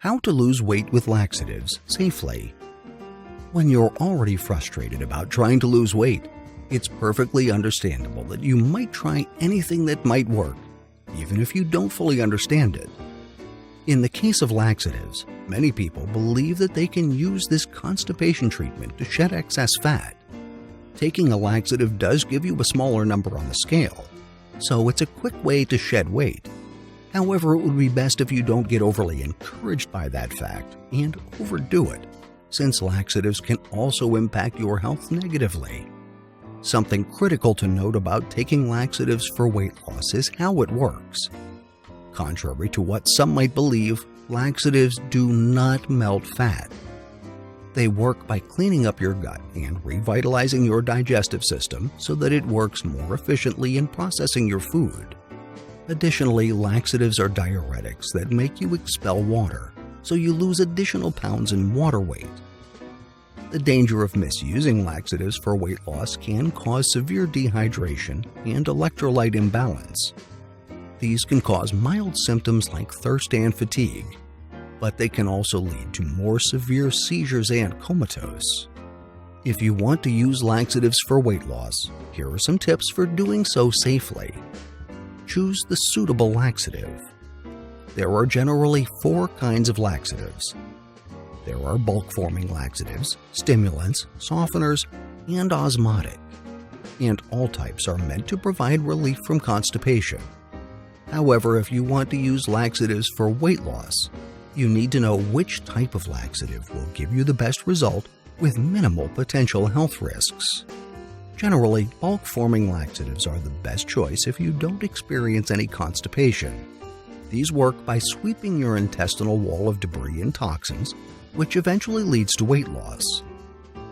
How to lose weight with laxatives safely. When you're already frustrated about trying to lose weight, it's perfectly understandable that you might try anything that might work, even if you don't fully understand it. In the case of laxatives, many people believe that they can use this constipation treatment to shed excess fat. Taking a laxative does give you a smaller number on the scale, so it's a quick way to shed weight. However, it would be best if you don't get overly encouraged by that fact and overdo it, since laxatives can also impact your health negatively. Something critical to note about taking laxatives for weight loss is how it works. Contrary to what some might believe, laxatives do not melt fat. They work by cleaning up your gut and revitalizing your digestive system so that it works more efficiently in processing your food. Additionally, laxatives are diuretics that make you expel water, so you lose additional pounds in water weight. The danger of misusing laxatives for weight loss can cause severe dehydration and electrolyte imbalance. These can cause mild symptoms like thirst and fatigue, but they can also lead to more severe seizures and comatose. If you want to use laxatives for weight loss, here are some tips for doing so safely. Choose the suitable laxative. There are generally 4 kinds of laxatives. There are bulk-forming laxatives, stimulants, softeners, and osmotic, and all types are meant to provide relief from constipation. However, if you want to use laxatives for weight loss, you need to know which type of laxative will give you the best result with minimal potential health risks. Generally, bulk-forming laxatives are the best choice if you don't experience any constipation. These work by sweeping your intestinal wall of debris and toxins, which eventually leads to weight loss.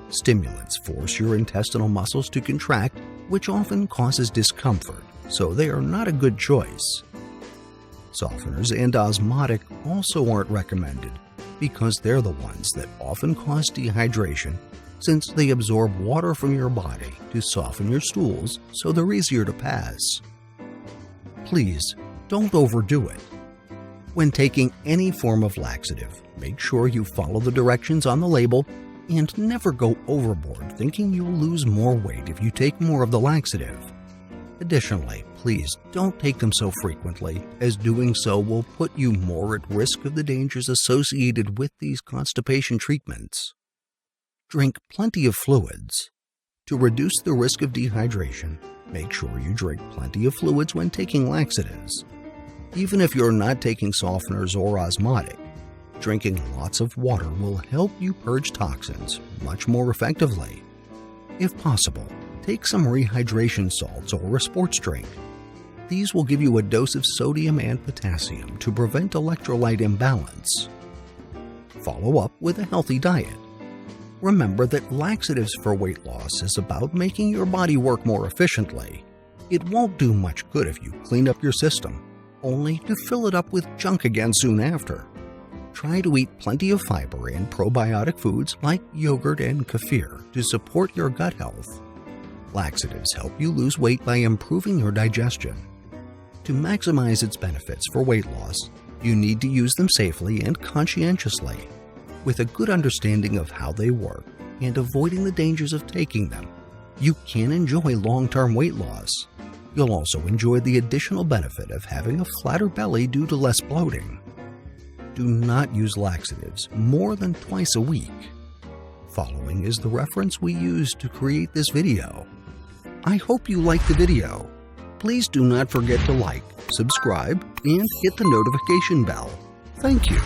Stimulants force your intestinal muscles to contract, which often causes discomfort, so they are not a good choice. Softeners and osmotic also aren't recommended because they're the ones that often cause dehydration, since they absorb water from your body to soften your stools so they're easier to pass. Please don't overdo it. When taking any form of laxative, make sure you follow the directions on the label and never go overboard thinking you'll lose more weight if you take more of the laxative. Additionally, please don't take them so frequently, as doing so will put you more at risk of the dangers associated with these constipation treatments. Drink plenty of fluids. To reduce the risk of dehydration, make sure you drink plenty of fluids when taking laxatives. Even if you're not taking softeners or osmotic, drinking lots of water will help you purge toxins much more effectively. If possible, take some rehydration salts or a sports drink. These will give you a dose of sodium and potassium to prevent electrolyte imbalance. Follow up with a healthy diet. Remember that laxatives for weight loss is about making your body work more efficiently. It won't do much good if you clean up your system, only to fill it up with junk again soon after. Try to eat plenty of fiber and probiotic foods like yogurt and kefir to support your gut health. Laxatives help you lose weight by improving your digestion. To maximize its benefits for weight loss, you need to use them safely and conscientiously, with a good understanding of how they work and avoiding the dangers of taking them. You can enjoy long-term weight loss. You'll also enjoy the additional benefit of having a flatter belly due to less bloating. Do not use laxatives more than twice a week. Following is the reference we used to create this video. I hope you liked the video. Please do not forget to like, subscribe, and hit the notification bell. Thank you.